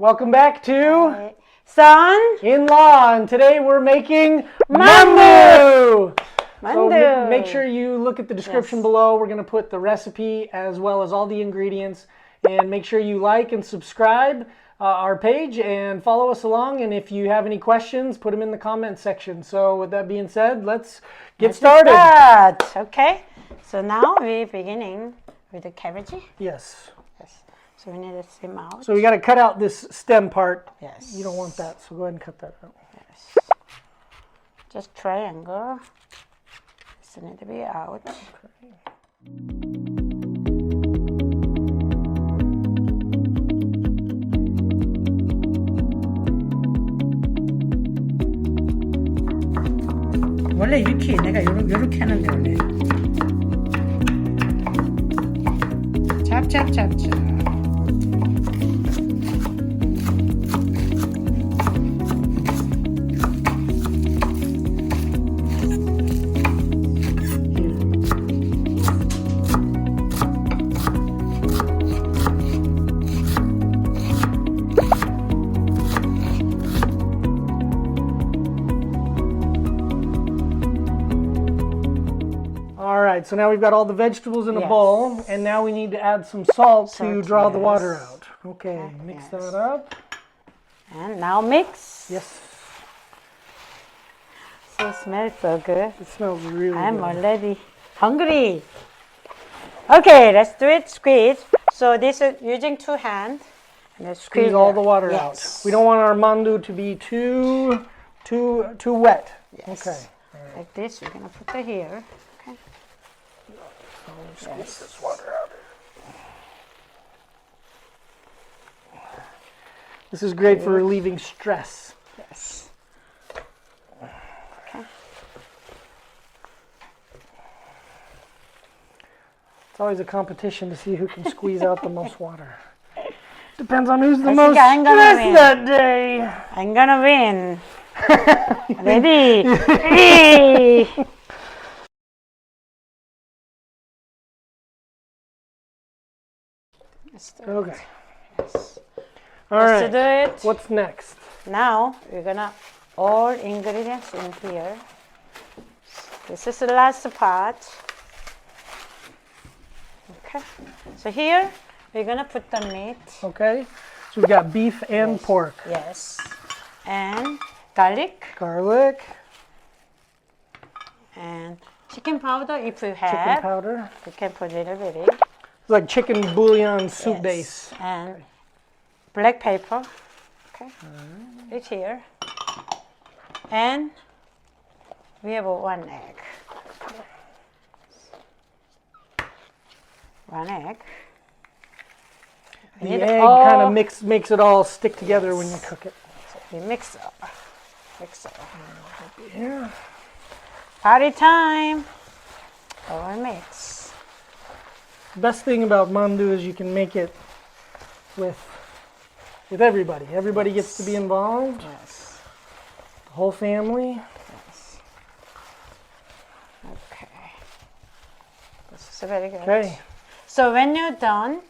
Welcome back to Son-in-Law, and today we're making Mandu! So make sure you look at the description below. We're going to put the recipe as well as all the ingredients, and make sure you like and subscribe our page and follow us along, and if you have any questions, put them in the comment section. So with that being said, let's get started. Okay, so now we're beginning with the cabbage. Yes. So we need to stem out. So we got to cut out this stem part. Yes. You don't want that, so go ahead and cut that out. Yes. Just triangle. This need to be out. Okay. 원래 이렇게 내가 요렇게 하는데 원래. 찹찹찹찹. So now we've got all the vegetables in a bowl, and now we need to add some salt to draw the water out. Okay, mix that up. And now mix. Yes. So it smells so good. It smells really good. I'm already hungry. Okay, let's do it. Squeeze. So this is using 2 hands. And squeeze all the water out. We don't want our mandu to be too wet. Yes. Okay. Like this, we're gonna put it here. Squeeze this water out. This is great for relieving stress. Yes. Okay. It's always a competition to see who can squeeze out the most water. Depends on who's the most stressed that day. I'm gonna win. Ready? 3. Okay. Yes. All right. Let's do it. What's next? Now we're gonna all ingredients in here. This is the last part. Okay. So here we're gonna put the meat. Okay. So we've got beef and pork. Yes. And garlic. Garlic. And chicken powder if you have. Chicken powder. You can put a little bit. It's like chicken bouillon soup base. And black pepper. Okay. Right here. And we have 1 egg. 1 egg. The egg kind of makes it all stick together when you cook it. So we mix up. Mix up. Yeah. Party time. All mix. The best thing about mandu is you can make it with everybody. Everybody gets to be involved. Yes. The whole family. Yes. Okay. This is very good. Okay. So when you're done,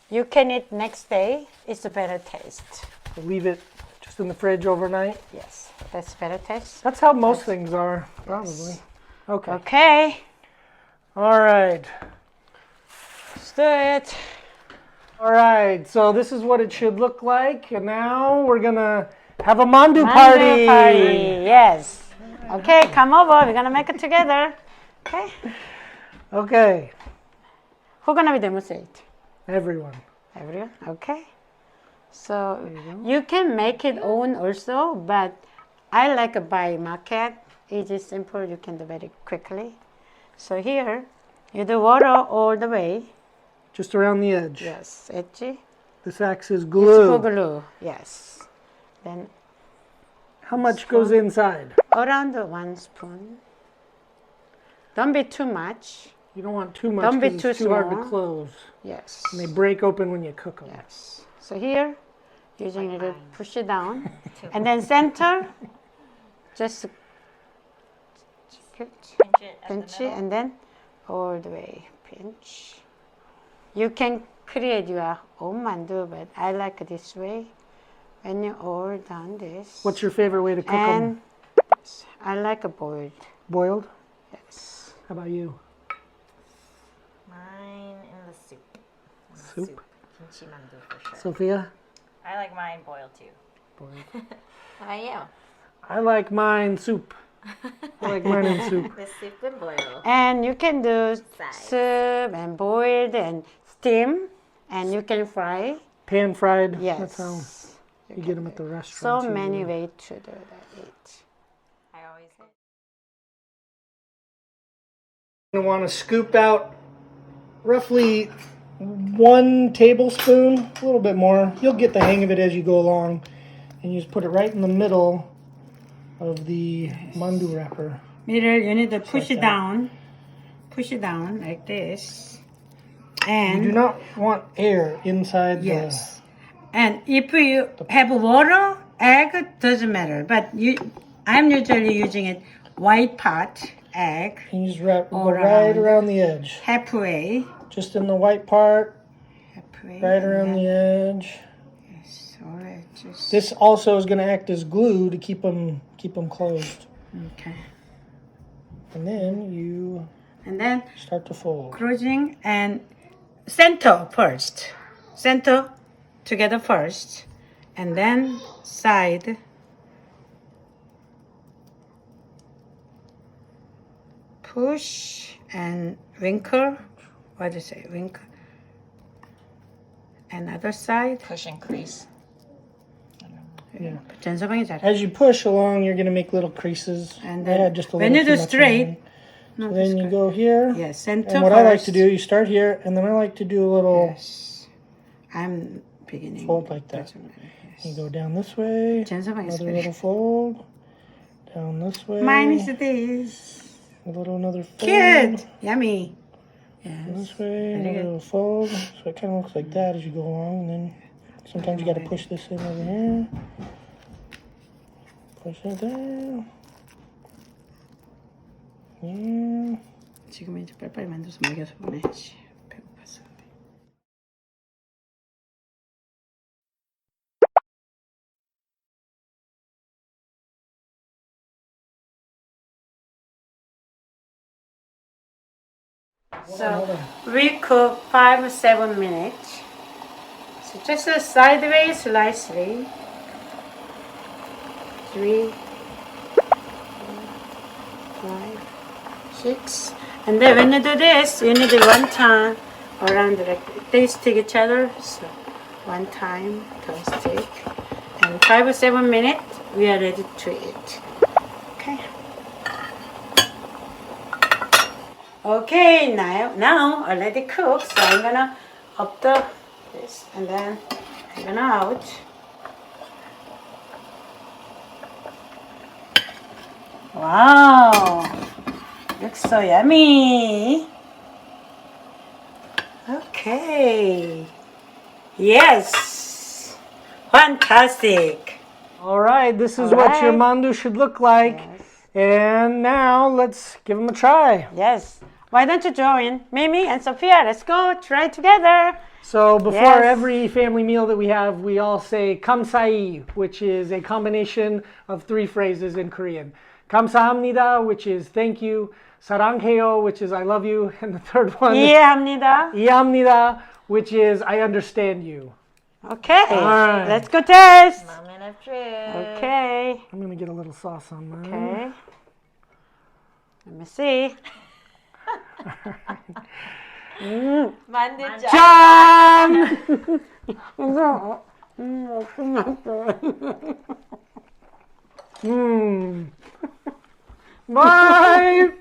you can eat next day. It's a better taste. Leave it just in the fridge overnight. Yes, that's better taste. That's how most things are, probably. Yes. Okay. Okay. All right. Let's do it. All right, so this is what it should look like. And now we're going to have a mandu party. Yes. Okay, come over. We're going to make it together. Okay. Okay. Who's going to be demonstrate? Everyone. Everyone? Okay. So you can make it own also, but I like to buy market. Easy, simple. You can do very quickly. So here, you do water all the way. Just around the edge. Yes, edgy. This acts as glue. It's glue, yes. Then how much goes inside? Around 1 spoon. Don't be too much. You don't want too much. Don't be too it's too hard to small. close. Yes. And they break open when you cook them. Yes. So here, using it to push it down, and then center, just pinch it, and then all the way pinch. You can create your own mandu, but I like this way. when you all done this. What's your favorite way to cook them? And I like a boiled. Boiled? Yes. How about you? Mine in the soup. Soup? Kimchi mandu for sure. Sophia? I like mine boiled too. Boiled. How about you? I like mine soup. I like mine in soup. The soup and boil. And you can do Sides. soup and boiled and steam, and you can fry. Pan fried. Yes. That's how you get them at the So restaurant. many ways to do that. I always You want to scoop out roughly 1 tablespoon, a little bit more. You'll get the hang of it as you go along. And you just put it right in the middle of the Mandu wrapper. Middle, you need to push like it that. down. Push it down like this. You And do not want air inside yes. And if you have water, egg, doesn't matter. But I'm usually using it white pot, egg, the... You just wrap go All right around. around the edge. halfway. Just in the white part, Halfway. right around the edge. Yes, all right. Just, This also is going to act as glue to keep them closed. okay. And then you And then start to fold. closing and center first. Center together first. And then side. Push and wrinkle. What do you say? Wrinkle. Another side. push and crease. Yeah. 전서방이 잘해. As you push along, you're going to make little creases. And I then had just a when little you too do much straight, in there. So then you go here. yes, center And what first. I like to do, you start here, and then I like to do a little Yes. I'm beginning. fold like that. Doesn't matter, yes. You go down this way, 전서방이 another 잘해. little fold, down this way, Mine is this. another fold, Cute. Yummy. and Yes. this way, Very another good. little fold. So it kind of looks like that as you go along, and then sometimes you got to push this in over here, push it there. Yeah. 지금 이제 빨리빨리 만들어서 먹여서 보내야지. 배고팠어. So we cook 5-7 minutes. So just sideways slightly. 3, 5, 6. And then when you do this, you need one time around like they stick each other. So one time to stick. And 5-7 minutes, we are ready to eat. Okay. Okay, now already cooked, so I'm gonna up this and then I'm gonna out. Wow, looks so yummy. Okay, yes, fantastic. All right, this is All what your right. mandu should look like. Yes. And now let's give them a try. Yes. Why don't you join Mimi and Sophia? Let's go try together. So before Yes. every family meal that we have, we all say 감사히, which is a combination of 3 phrases in Korean. 감사합니다, which is thank you. 사랑해요, which is I love you. And the third one, 이해합니다. 이해합니다, which is I understand you. Okay, right. let's go test. Moment of truth. Okay, I'm going to get a little sauce on mine. okay. Let me see. Mandu 짠! Bye!